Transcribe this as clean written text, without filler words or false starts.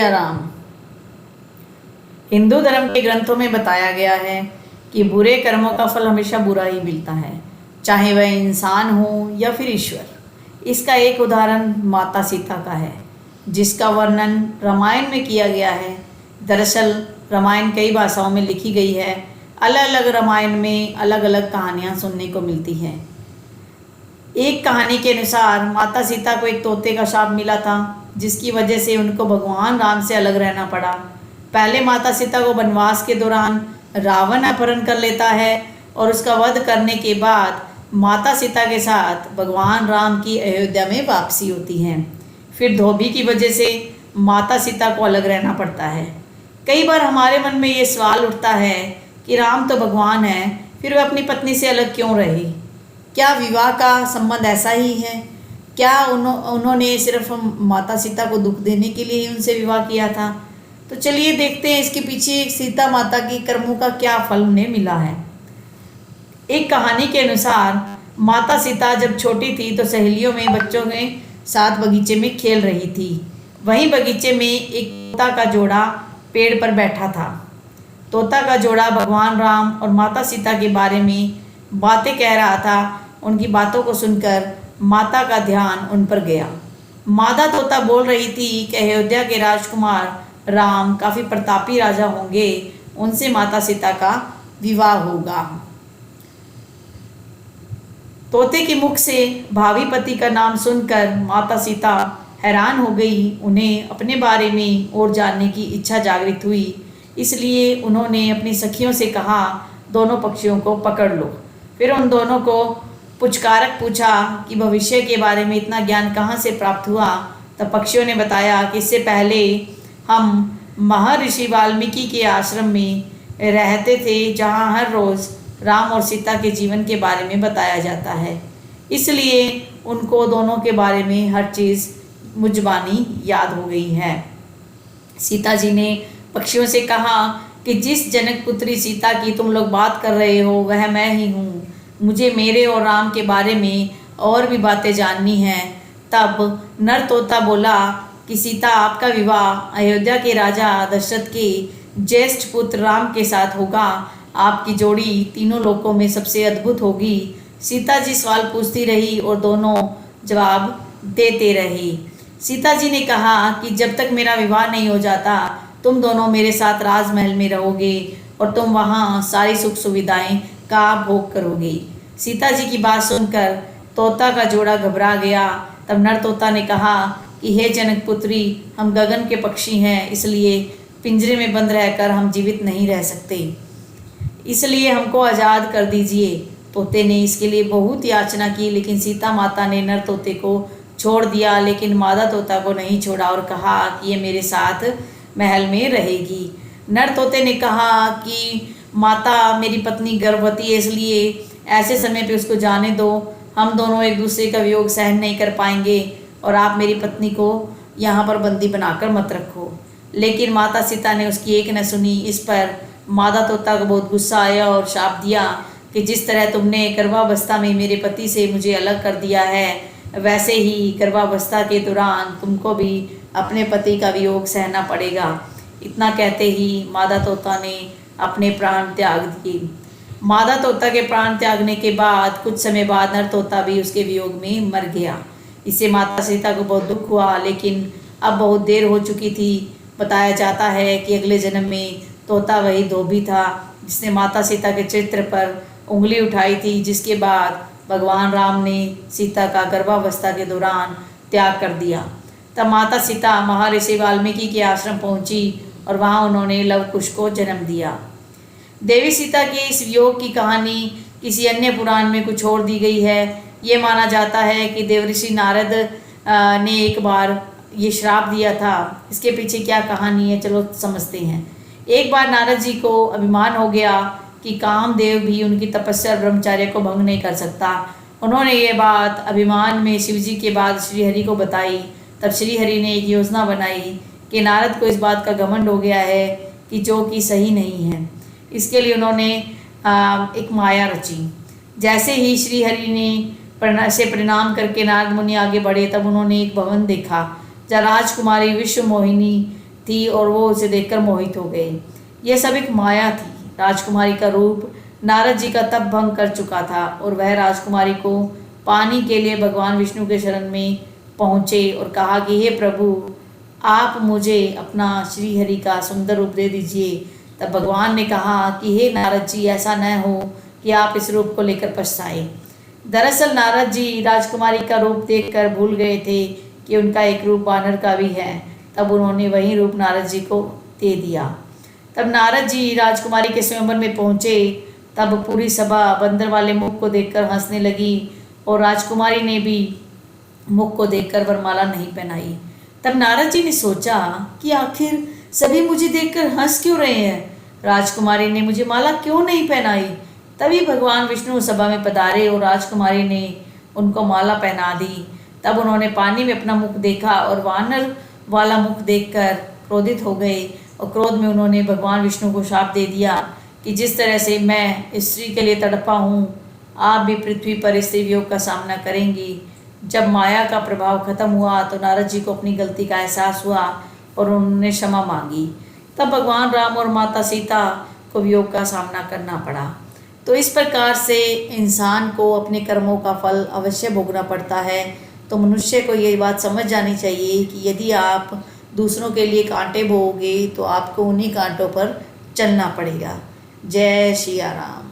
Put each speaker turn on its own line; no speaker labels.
राम। हिंदू धर्म के ग्रंथों में बताया गया है कि बुरे कर्मों का फल हमेशा बुरा ही मिलता है, चाहे वह इंसान हो या फिर ईश्वर। इसका एक उदाहरण माता सीता का है, जिसका वर्णन रामायण में किया गया है। दरअसल रामायण कई भाषाओं में लिखी गई है। अलग अलग रामायण में अलग अलग कहानियाँ सुनने को मिलती हैं। एक कहानी के अनुसार माता सीता को एक तोते का शाप मिला था, जिसकी वजह से उनको भगवान राम से अलग रहना पड़ा। पहले माता सीता को वनवास के दौरान रावण अपहरण कर लेता है और उसका वध करने के बाद माता सीता के साथ भगवान राम की अयोध्या में वापसी होती है। फिर धोबी की वजह से माता सीता को अलग रहना पड़ता है। कई बार हमारे मन में ये सवाल उठता है कि राम तो भगवान है, फिर वह अपनी पत्नी से अलग क्यों रहे? क्या विवाह का संबंध ऐसा ही है? क्या उन्होंने सिर्फ माता सीता को दुख देने के लिए ही उनसे विवाह किया था? तो चलिए देखते हैं इसके पीछे सीता माता की कर्मों का क्या फल उन्हें मिला है। एक कहानी के अनुसार माता सीता जब छोटी थी तो सहेलियों में बच्चों के साथ बगीचे में खेल रही थी। वहीं बगीचे में एक तोता का जोड़ा पेड़ पर बैठा था। तोता का जोड़ा भगवान राम और माता सीता के बारे में बातें कह रहा था। उनकी बातों को सुनकर माता का ध्यान उन पर गया। मादा तोता बोल रही थी कि अयोध्या के राजकुमार राम काफ़ी प्रतापी राजा होंगे, उनसे माता सीता का विवाह होगा। तोते के मुख से भावी पति का नाम सुनकर माता सीता हैरान हो गई। उन्हें अपने बारे में और जानने की इच्छा जागृत हुई, इसलिए उन्होंने अपनी सखियों से कहा, दोनों पक्षियों को पकड़ लो। फिर उन दोनों को पुचकारक पूछा कि भविष्य के बारे में इतना ज्ञान कहाँ से प्राप्त हुआ। तब पक्षियों ने बताया कि इससे पहले हम महर्षि वाल्मीकि के आश्रम में रहते थे, जहाँ हर रोज़ राम और सीता के जीवन के बारे में बताया जाता है। इसलिए उनको दोनों के बारे में हर चीज़ मुजबानी याद हो गई है। सीता जी ने पक्षियों से कहा कि जिस जनक पुत्री सीता की तुम लोग बात कर रहे हो वह मैं ही हूँ। मुझे मेरे और राम के बारे में और भी बातें जाननी हैं। तब नर तोता बोला कि सीता, आपका विवाह अयोध्या के राजा दशरथ के ज्येष्ठ पुत्र राम के साथ होगा। आपकी जोड़ी तीनों लोकों में सबसे अद्भुत होगी। सीता जी सवाल पूछती रही और दोनों जवाब देते रहे। सीता जी ने कहा कि जब तक मेरा विवाह नहीं हो जाता तुम दोनों मेरे साथ राजमहल में रहोगे और तुम वहाँ सारी सुख सुविधाएं का भोग करोगे। सीता जी की बात सुनकर तोता का जोड़ा घबरा गया। तब नर तोता ने कहा कि हे जनक पुत्री, हम गगन के पक्षी हैं, इसलिए पिंजरे में बंद रहकर हम जीवित नहीं रह सकते, इसलिए हमको आज़ाद कर दीजिए। तोते ने इसके लिए बहुत याचना की, लेकिन सीता माता ने नर तोते को छोड़ दिया, लेकिन मादा तोता को नहीं छोड़ा और कहा कि ये मेरे साथ महल में रहेगी। नर तोते ने कहा कि माता, मेरी पत्नी गर्भवती है, इसलिए ऐसे समय पे उसको जाने दो। हम दोनों एक दूसरे का वियोग सहन नहीं कर पाएंगे और आप मेरी पत्नी को यहाँ पर बंदी बनाकर मत रखो। लेकिन माता सीता ने उसकी एक न सुनी। इस पर मादा तोता को बहुत गुस्सा आया और शाप दिया कि जिस तरह तुमने गर्भावस्था में मेरे पति से मुझे अलग कर दिया है, वैसे ही गर्भावस्था के दौरान तुमको भी अपने पति का वियोग सहना पड़ेगा। इतना कहते ही मादा तोता ने अपने प्राण त्याग दिए। मादा तोता के प्राण त्यागने के बाद कुछ समय बाद नर तोता भी उसके वियोग में मर गया। इससे माता सीता को बहुत दुख हुआ, लेकिन अब बहुत देर हो चुकी थी। बताया जाता है कि अगले जन्म में तोता वही धोबी था जिसने माता सीता के चित्र पर उंगली उठाई थी, जिसके बाद भगवान राम ने सीता का गर्भावस्था के दौरान त्याग कर दिया। तब माता सीता महर्षि वाल्मीकि के आश्रम पहुंची और वहां उन्होंने लव कुश को जन्म दिया। देवी सीता की इस वियोग की कहानी किसी अन्य पुराण में कुछ और दी गई है। ये माना जाता है कि देवर्षि नारद ने एक बार ये श्राप दिया था। इसके पीछे क्या कहानी है, चलो समझते हैं। एक बार नारद जी को अभिमान हो गया कि कामदेव भी उनकी तपस्या और ब्रह्मचर्य को भंग नहीं कर सकता। उन्होंने ये बात अभिमान में शिवजी के बाद श्रीहरि को बताई। तब श्रीहरि ने एक योजना बनाई कि नारद को इस बात का घमंड हो गया है कि जो कि सही नहीं है। इसके लिए उन्होंने एक माया रची। जैसे ही श्रीहरि ने प्रणाम करके नारद मुनि आगे बढ़े, तब उन्होंने एक भवन देखा जहाँ राजकुमारी विश्व मोहिनी थी और वो उसे देखकर मोहित हो गए। यह सब एक माया थी। राजकुमारी का रूप नारद जी का तप भंग कर चुका था और वह राजकुमारी को पाने के लिए भगवान विष्णु के शरण में पहुँचे और कहा कि हे प्रभु, आप मुझे अपना श्रीहरि का सुंदर रूप दे दीजिए। तब भगवान ने कहा कि हे नारद जी, ऐसा न हो कि आप इस रूप को लेकर पछताएं। दरअसल नारद जी राजकुमारी का रूप देखकर भूल गए थे कि उनका एक रूप वानर का भी है। तब उन्होंने वही रूप नारद जी को दे दिया। तब नारद जी राजकुमारी के स्वयंवर में पहुँचे। तब पूरी सभा बंदर वाले मुख को देखकर हंसने लगी और राजकुमारी ने भी मुख को देखकर वरमाला नहीं पहनाई। तब नारद जी ने सोचा कि आखिर सभी मुझे देखकर हंस क्यों रहे हैं, राजकुमारी ने मुझे माला क्यों नहीं पहनाई। तभी भगवान विष्णु सभा में पधारे और राजकुमारी ने उनको माला पहना दी। तब उन्होंने पानी में अपना मुख देखा और वानर वाला मुख देखकर क्रोधित हो गए और क्रोध में उन्होंने भगवान विष्णु को शाप दे दिया कि जिस तरह से मैं स्त्री के लिए तड़पा हूँ, आप भी पृथ्वी पर स्त्री वियोग का सामना करेंगी। जब माया का प्रभाव खत्म हुआ तो नारद जी को अपनी गलती का एहसास हुआ और उन्होंने क्षमा मांगी। तब भगवान राम और माता सीता को वियोग का सामना करना पड़ा। तो इस प्रकार से इंसान को अपने कर्मों का फल अवश्य भोगना पड़ता है। तो मनुष्य को ये बात समझ जानी चाहिए कि यदि आप दूसरों के लिए कांटे बोओगे तो आपको उन्हीं कांटों पर चलना पड़ेगा। जय सिया राम।